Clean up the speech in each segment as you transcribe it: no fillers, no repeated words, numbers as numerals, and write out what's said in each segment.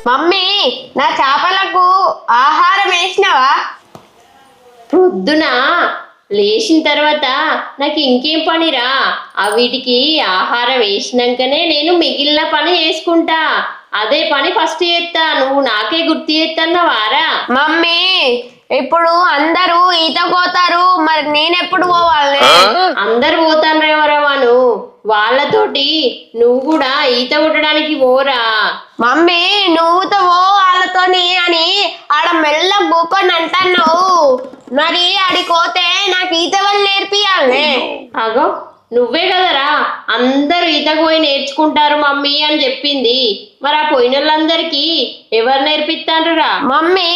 Mummy నా చేపలకు ఆహారం వేసినావా? పొద్దున లేచిన తర్వాత నాకు ఇంకేం పనిరా, వీటికి ఆహారం వేసినాకనే నేను మిగిలిన పని చేసుకుంటా. అదే పని ఫస్ట్ చేస్తా. నువ్వు నాకే గుర్తు చేస్తున్నావారా? మమ్మీ ఇప్పుడు అందరూ ఈత పోతారు, మరి నేనెప్పుడు పోవాలి? అందరు పోతాన్రేమరవాను, వాళ్ళతోటి నువ్వు కూడా ఈత కొట్టడానికి పోరా. మమ్మీ నువ్వుతో పో వాళ్ళతోని అని ఆడ మెల్ల కూకొని అంటున్నావు, మరి ఆడికి పోతే నాకు ఈత వాళ్ళు నేర్పియాలనే. అగో నువ్వే కదరా అందరూ ఈతకు పోయి నేర్చుకుంటారు మమ్మీ అని చెప్పింది. మరి ఆ పోయిన వాళ్ళందరికీ ఎవరు నేర్పిస్తారురా? మమ్మీ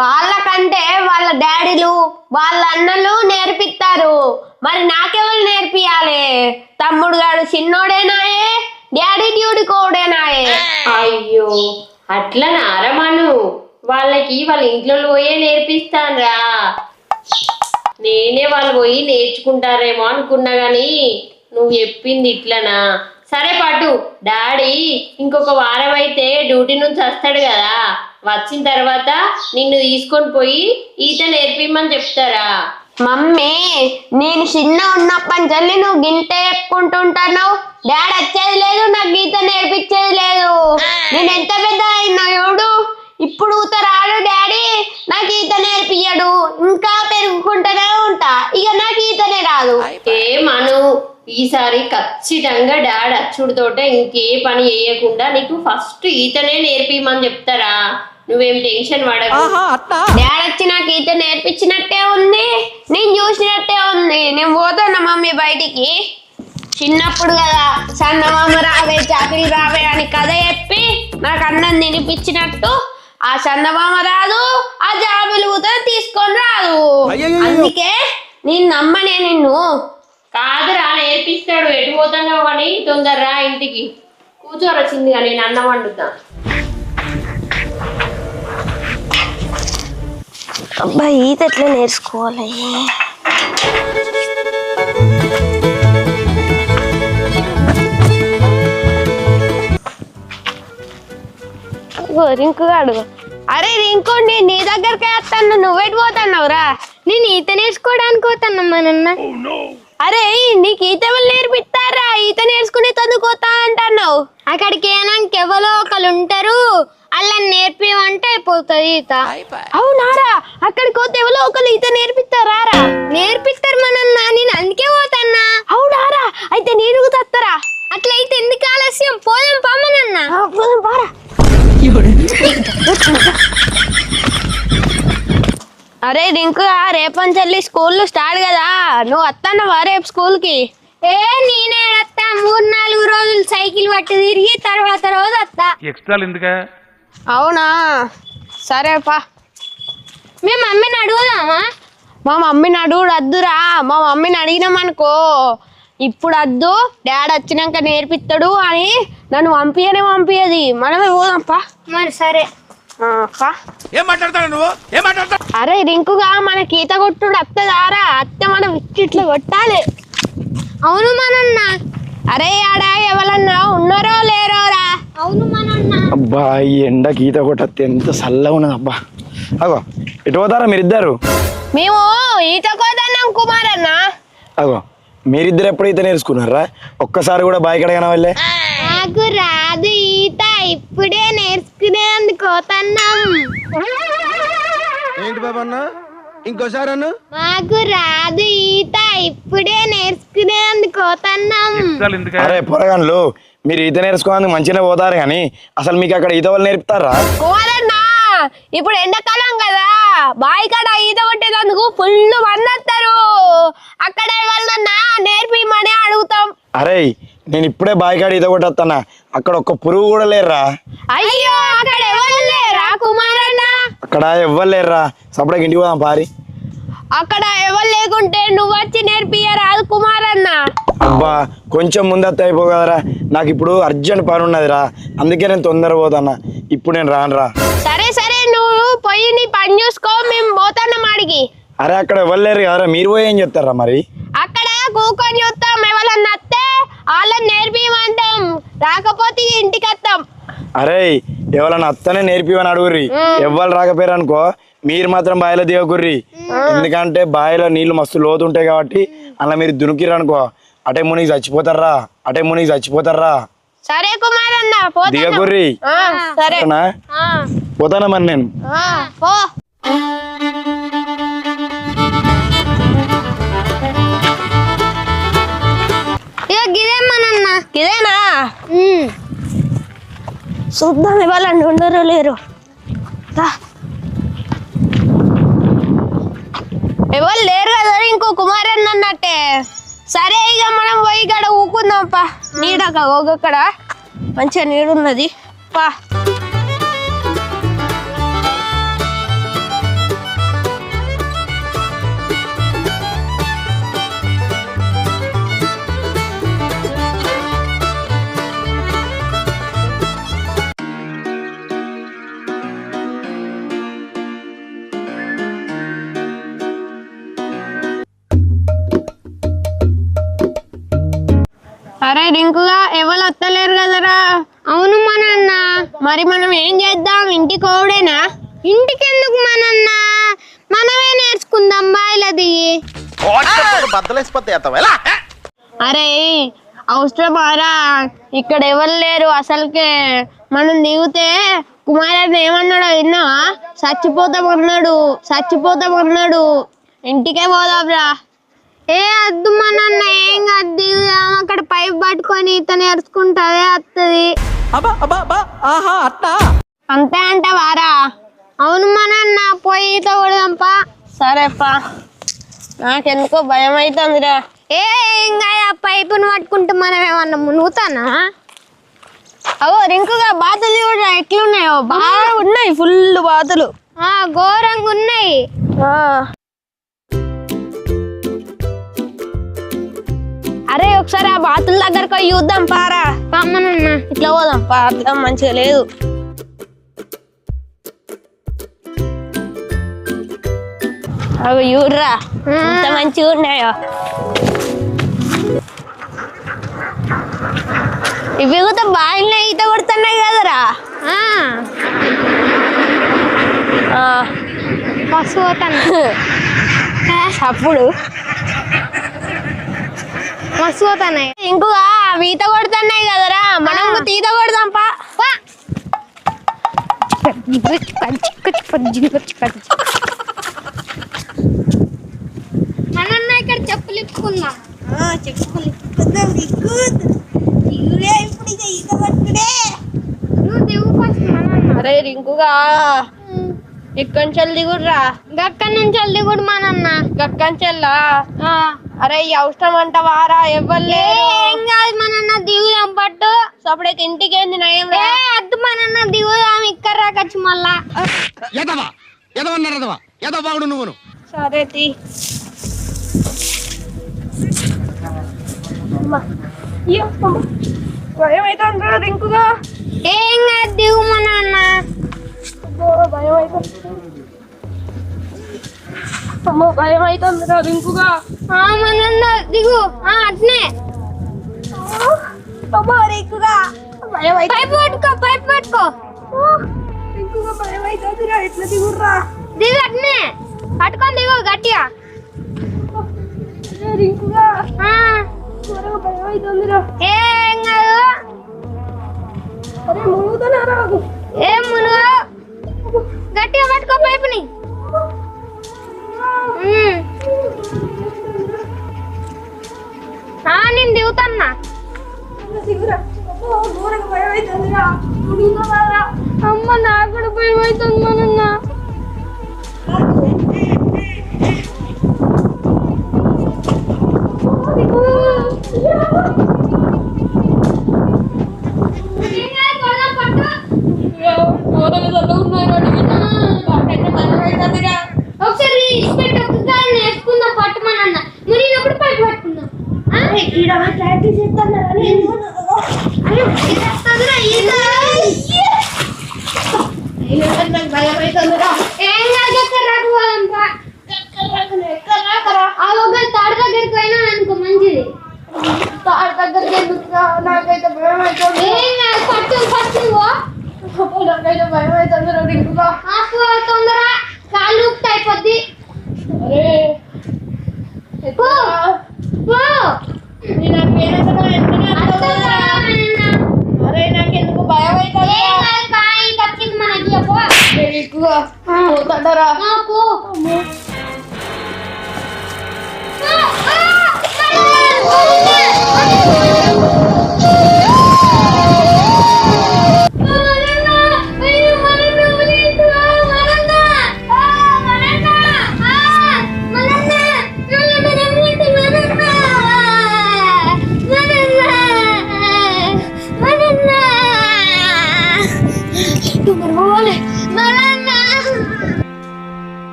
వాళ్ళకంటే వాళ్ళ డాడీలు వాళ్ళ అన్నలు నేర్పిస్తారు, మరి నాకెవరు నేర్పియాలి? తమ్ముడు గాడు చిన్నోడేనాయే, డాడీ డ్యూటీ కోడేనాయే. అయ్యో అట్లా నారమను, వాళ్ళకి వాళ్ళ ఇంట్లో పోయే నేర్పిస్తానురా. నేనే వాళ్ళు పోయి నేర్చుకుంటారేమో అనుకున్నా గాని నువ్వు చెప్పింది ఇట్లనా? సరే పాటు, డాడీ ఇంకొక వారం అయితే డ్యూటీ నుంచి వస్తాడు కదా, వచ్చిన తర్వాత నిన్ను తీసుకొని పోయి ఈత నేర్పిమని చెప్తారా? మమ్మీ నేను చిన్న ఉన్నప్పటి నుంచి నువ్వు గింటే చెప్పుకుంటుంటావు, డాడీ వచ్చేది లేదు, నాకు గీత నేర్పించేది లేదు. నేను ఎంత పెద్ద అయినా చూడు, ఇప్పుడు రాడు డాడీ, నాకు ఈత నేర్పియ్యడు, ఇంకా పెరుగుకుంటూనే ఉంటా, ఇక నాకు ఈతనే రాదు. మను ఈసారి ఖచ్చితంగా డాడీ అచ్చుడితోటే ఇంకే పని చేయకుండా నీకు ఫస్ట్ ఈతనే నేర్పిమని చెప్తారా? నువ్వేం టెన్షన్ పడకు. డాడీ వచ్చి నాకు ఈత నేర్పించినట్టే ఉంది, నేను చూసినట్టే ఉంది. నేను పోతున్నా మమ్మీ బయటికి. చిన్నప్పుడు కదా చందమామ రావే చాకిలి రావే అని కథ చెప్పి నాకు అన్నం తినిపించినట్టు ఆ చందమామ రాదు, ఆ జాబిలు తీసుకొని రాదు. అందుకే నేను నమ్మనే నిన్ను. కాదురా నేర్పిస్తాడు, ఎటు పోతున్నావు అని తొందరరా ఇంటికి. కూర్చోరా చిందిగా, నేను అన్నం వండుతా. అబ్బాయి ఈత ఎట్లా నేర్చుకోవాలి? రింకుగాడు, అరే రింకు నీ దగ్గరకే వస్తాను, నువ్వెటు పోతున్నావురా? నేను ఈత నేర్చుకోవడానికి పోతానమ్మా నాన్న. అరే నీకు ఈత వాళ్ళు నేర్పిస్తారా? ఈత నేర్చుకునే చదువుకోతా అంటున్నావు. అక్కడికి ఏనాక ఎవరో ఒకరు ఉంటారు, అలా నేర్పిమంటే అయిపోతుంది ఈత. అవునారా? అక్కడికి పోతే ఎవరో ఒకరు ఈత నేర్పిస్తారా? నేర్పిస్తారు మా నాన్న, నేను అందుకే పోతాన్నా. అవునారా? అయితే నేను తత్తరా. అట్లయితే ఎందుకు ఆలస్యం, పోదాం పమ్మనన్నా. పోదాం పారా. అరే రింకు రేపంచెల్లి స్కూల్ స్టార్ట్ కదా, నువ్వు వస్తానవా రేపు స్కూల్ కి? నేనే వస్తా, 3-4 రోజులు సైకిల్ పట్టి తిరిగి తర్వాత రోజు వస్తా. ఎక్స్ట్రా ఎందుకా? అవునా సరేపా. మేము మమ్మీని అడుగుదామా? మా మమ్మీని అడుగుడు వద్దురా. మా మమ్మీని అడిగినామనుకో ఇప్పుడు వద్దు, డాడీ వచ్చినాక నేర్పిస్తాడు అని నన్ను పంపియది. మనమే పోదాంపా. మరి సరే. అరే రింకుగా మనకి ఈత కొట్టుడు వస్తుందారా? అత్త మనం ఇట్లా కొట్టాలి. అవును మనన్న. అరే ఆడ ఎవరన్నా ఉన్నారో లేరోరా? అవును మనన్న. అబ్బా ఈ ఎండకి ఈత కొట్టతే ఎంత చల్లగా ఉన్నది. అబ్బా అగో ఎటు పోతారా మీరిద్దరు? మేము ఈత కోదన్నాం కుమారన్న. అగో మీరిద్దరు ఎప్పుడు ఈత నేర్చుకున్నారా? ఒక్కసారి కూడా బాయ్ కడగానే వెళ్ళే? నాకు రాదు ఈత, ఇప్పుడే నేర్చుకునేందుకు పోతున్నాం. ఏంటి బాబా అన్న, ఇంకోసారి అన్న. మాకు రాదు ఈత, ఇప్పుడే నేర్చుకునేందుకు పోతున్నాం. అరే పొరగాన్లు, మీరు ఈత నేర్చుకోవడానికి మంచిగానే పోతారు కానీ అసలు మీకు అక్కడ ఈత వాళ్ళు నేర్పుతారా? కుమారన్న ఇప్పుడు ఎండాకాలం కదా, బావి కాడ ఈత కొట్టేందుకు ఫుల్ మంది వస్తారు. అక్కడ ఎవరన్నా నేర్పిమని అడుగుతాం. అరే నేను ఇప్పుడే బావి కాడ ఈత కొట్టేస్తానా, అక్కడ ఒక్క పురుగు కూడా లేరురా. అయ్యో అక్కడ ఎవరు లేరా కుమారన్న? అక్కడ ఎవ్వరు లేరురా. సపరేట్ ఇంటికి పోదాం పారి. అక్కడ ఎవరు లేకుంటే నువ్వు వచ్చి నేర్పియరాదు కుమారన్న. అబ్బా కొంచెం ముందత్తే అయిపోగలరా, నాకు ఇప్పుడు అర్జెంట్ పని ఉన్నదిరా, అందుకే నేను తొందరగా పోతానా. ఇప్పుడు నేను రానురా. సరే సరే నువ్వు పోయి నీ పని చూసుకో, మేము పోతాన్నాం ఆడికి. అరే అక్కడ ఎవరు లేరు కదరా, మీరు పోయి ఏం చెప్తారా మరి? అక్కడ కూకొని చూస్తాం, ఎవరన్నా వస్తే వాళ్ళని నేర్పియమంటాం, రాకపోతే ఇంటికి వస్తాం. అరే ఎవరన్నా అత్తనే నేర్పివని అడుగుర్రి, ఎవ్వరు రాకపోయారు అనుకో మీరు మాత్రం బావిలో దిగకుర్రి. ఎందుకంటే బావిలో నీళ్లు మస్తు లోతు ఉంటాయి కాబట్టి అలా మీరు దునికిర్రు అనుకో అటే మునిగి చచ్చిపోతారా. సరే కుమారన్న పోతాను. దిగకుర్రి. సరే పోతానా మరి నేను. పో. ఇక గిదేమనన్నా ఇదేనా చూద్దాం ఇవాళ ఉండరు లేరు. ఎవరు లేరు కదా ఇంకో కుమారన్న అన్నట్టే. సరే ఇక మనం పోయి ఇక్కడ ఊకుందాంపా. నీడక ఒకక్కడ మంచిగా నీడున్నది పా. అరే రింకుగా ఎవరు వస్తలేరు కదరా. అవును మనన్న. మరి మనం ఏం చేద్దాం? ఇంటికి కోడేనా? ఇంటికెందుకు మనన్న, మనమే నేర్చుకుందాం బాయిలో దిగి. అరే అవసరమారా, ఇక్కడ ఎవరు లేరు అసలుకే. మనం దిగితే కుమారన్న ఏమన్నాడో విన్నావా? చచ్చిపోతామన్నాడు. ఇంటికే పోదాంరా. ఏ అద్దు మనన్న, ఏం కాదు దిగుదాం. అక్కడ పైప్ పట్టుకొని ఈత నేర్చుకుంటే వస్తుంది. అంతే అంటావారా? అవును మనన్న, పోయి ఈత కొడదాంపా. సరేపా. నాకెందుకో భయం అవుతుందిరా. ఏం కాదు, ఆ పైపును పట్టుకుంటే మనం ఏమన్నా మునుగుతానా? అవో రింకుగా బాతులు కూడా ఎట్లున్నాయో, బాగా ఉన్నాయి ఫుల్ బాతులు. ఘోరంగా ఉన్నాయి. అరే ఒకసారి ఆ బాతుల దగ్గరకు పోయి చూద్దాం పారా. పమ్మనన్న ఇట్లా పోదాం పా, అట్లా మంచిగా లేదు. అవి చూడరా ఎంత మంచిగా ఉన్నాయో. ఇవి కూడా బాగా ఈత కొడుతున్నాయి కదరా. బస్సు పోతాను అప్పుడు మస్తు పోతున్నాయి. ఇంకొక ఈత కొడుతున్నాయి కదరా, మనం ఈత కొడదాం పా. మనన్న ఇక్కడ చెప్పులు ఇప్పుకుందాం. నువ్వు దిగు ఫస్ట్ మనన్న. అరే రింకుగా ఇక్కడి దిగుర్రా. గక్కడి నుంచి దిగుడు మనన్న. గక్కంచెల్లా. అరే ఈ అవసరం అంటవారా? ఎవ్వరు ఏం కాదు మనన్న, దిగుదాం పట్టు. అప్పుడైతే ఇంటికి ఏంది నయం. అద్దు మనన్న, దిగుదాం. ఇక్కడ రాకచ్చు మళ్ళా. నువ్వును సరే తీ. భయం అవుతుందిరా రింకుగా. ఏం కాదు, దిగు మనన్న. భయం అవుతుంది. భయం అవుతుందిరా రింకుగా. మనన్న దిగు. అట్నే రింకుగా భయం అవుతుంది. పైపు పట్టుకో. రింకుగా భయం అవుతుందిరా. ఎట్లా దిగుర్రా? దిగు అట్నే పట్టుకొని దిగు గట్టిగా. రింకుగా త్వరగా భయం అవుతుందిరా. ఏం కాదు. అరే మునుగుతున్నారా? ఏం మునుగు, గట్టిగా పట్టుకో పైపుని. నేను దిగుతాన్నా. అమ్మ నాకు కూడా భయం అవుతుంది మనన్న. ఒకసారి నేర్చుకుందాం పట్టు మనన్న. మునిగినప్పుడు పైపు పట్టుకుందాం. ప్రాక్టీస్ చేస్తాను. భయం అవుతుందిరా. ఏం కాదు, తాడు దగ్గరికి పోయినా అనుకో మంచిది. తాడు దగ్గరికి ఎందుకురా? నాకైతే భయం అవుతుంది. ఏం కాదు, పట్టు పట్టు. నాకైతే భయం అవుతుంది రింకుగా. తొందర కాళ్ళు ఊపితే అయిపోద్ది. అరే పో, పో. అరే నాకెందుకు భయం అవుతుంది రింకుగా పోతాడరా. పో.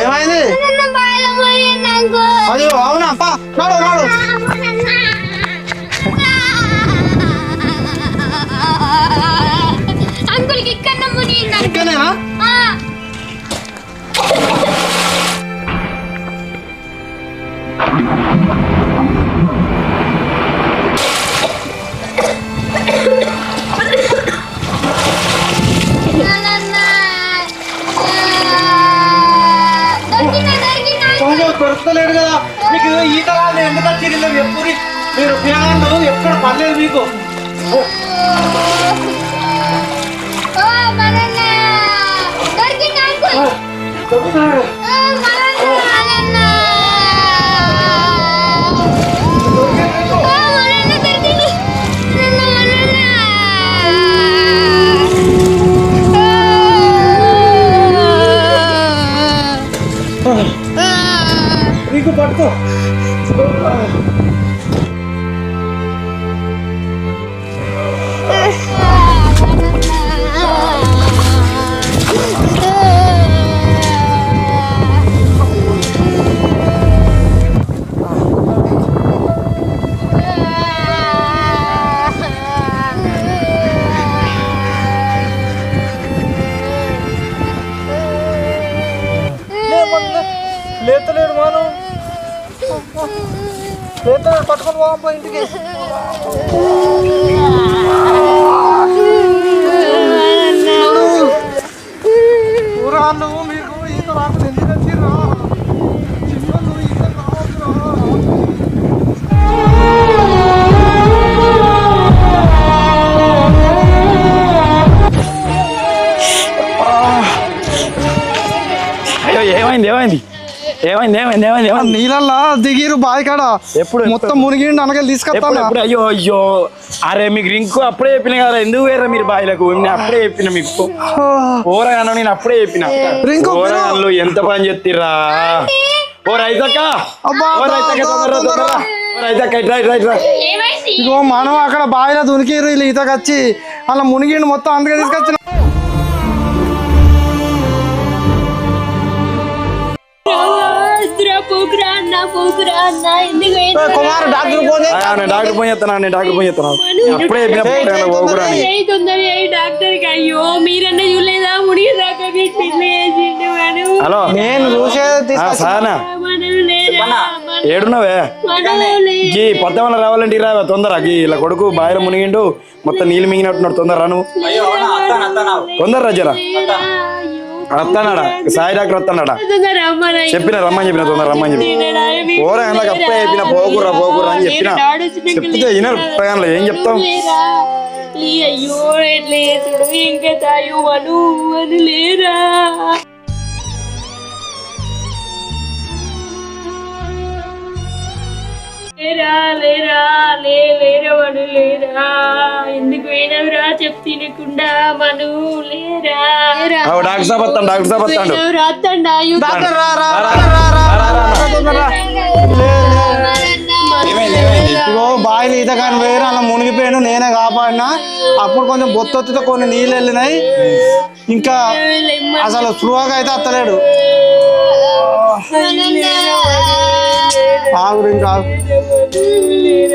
ఏమైంది? అయ్యో అవునా అప్ప, నాడు నాడు. అంకుల్కి ఇక్కడ మునిగింది. ఇక్కడనేనా? పెడతలేడు కదా మీకు ఈత వాళ్ళు ఎందుకు వచ్చింది ఎప్పుడు మీరు పిల్లలు ఎక్కడ పర్లేదు మీకు. చెప్తున్నాడు నీకు పట్టుకో. లేతలేడు మాను, లేతలేడు. పట్టుకొని పోపో ఇంటికి. ఊరాళ్ళు మీకు ఈత రాకుండా ఎందుకు వచ్చిర్రా? చిన్నోళ్ళు ఈత రావద్దురా. అయ్యో ఏమైంది ఏమైంది ఏమైంది ఏమైంది ఏమైంది ఏమైంది? నీళ్ళల్లా దిగిరు బావి కాడ. ఎప్పుడు? మొత్తం మునిగిండి అనగలు తీసుకొస్తాను. ఎప్పుడు? అయ్యో అయ్యో అరే మీకు రింకు అప్పుడే చెప్పిన కదా, ఎందుకు వేరే మీరు బాయిలకు? నేను అప్పుడే చెప్పిన మీకు పోరగాను, నేను అప్పుడే చెప్పిన రింకు పోరగాళ్ళు ఎంత పని చెప్తిర్రా. ఓ రైతక్క, ఓ రైతక్క తొందరరా తొందరరా. ఓ రైతక్క ఇట్రా ఇట్రా ఇట్రా. ఇగో మనం అక్కడ బావిలో దునికిరు వీళ్ళు ఈతకు వచ్చి అలా మునిగిండి మొత్తం అందుకే తీసుకొచ్చిన. కుమార్ డాక్టర్ ఫోన్ చేయి. డాక్టర్ పోయి చెప్తాను, డాక్టర్ పోయి చెప్తాను. అప్పుడే చెప్పిన పోకురా అని. అయ్యో మీరన్నా చూడలేదా మునిగేదాకా హలో నేను చూసేది సానా ఏడున్నావే? గీ పద్దెమల రావాలంటే రావా తొందర. గీ ఇలా కొడుకు బాయిలో మునిగిండు, మొత్తం నీళ్ళు మింగినట్టున్నాడు. తొందర రాను, తొందర రాజరా. వస్తానాడా సాయి డాక్టర్ వస్తానాడా? చెప్పిన రమ్మని చెప్పిన, తొందర రమ్మని చెప్పి. పోరా అందులోకి అప్పుడే చెప్పిన పోకురా పోకురా అని చెప్పిన. చెప్తే వినరు ప్రయాణంలో, ఏం చెప్తాం? అయ్యో ఎట్లేదు ఇంకా తాయు అను అని లేరా. లేరా లేరా లేరా మను లేరా. ఎందుకు పోయినవురా చెప్తినకుండా మను లేరా. డాక్టర్ సాబ్ వస్తాను, డాక్టర్ సాబ్ వస్తాడు. ఇగో బావిలో ఈత కానీ వేరు అలా మునిగిపోయాను, నేనే కాపాడినా. అప్పుడు కొంచెం బొత్తొత్తుతో కొన్ని నీళ్ళు వెళ్ళినాయి, ఇంకా అసలు స్లోగా అయితే వస్తలేడు. ఆగురు ఇంకా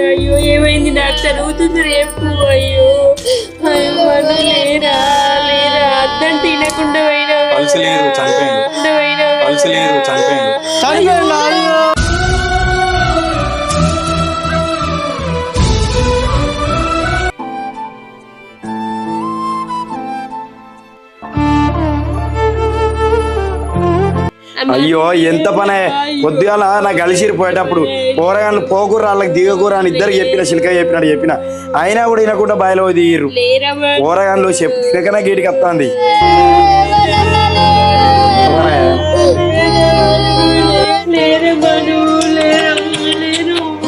అయ్యో ఏమైంది డాక్టర్? అవుతుంది రేపు. అయ్యో మను లేరా లేరా. అద్దం తినకుండా పోయినా, పల్స్ లేదు చనిపోయింది, పల్స్ లేదు చనిపోయింది. చనిపోయింది. అయ్యో ఎంత పనే పొద్దుగాల నాకు కలిసిరు పోయేటప్పుడు పోరగాళ్ళు పోకూర వాళ్ళకి దిగకూర అని ఇద్దరు చెప్పిన చిలక చెప్పిన అయినా కూడా వినకుండా బాయిలో దిగిర్రు పోరగాళ్ళు చెప్పు తినకనే గీటికి వస్తుంది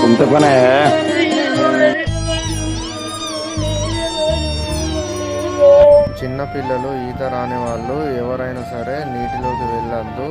ఎంత పనే చిన్న పిల్లలు ఈత రాని వాళ్ళు ఎవరైనా సరే నీటిలోకి వెళ్ళొద్దు.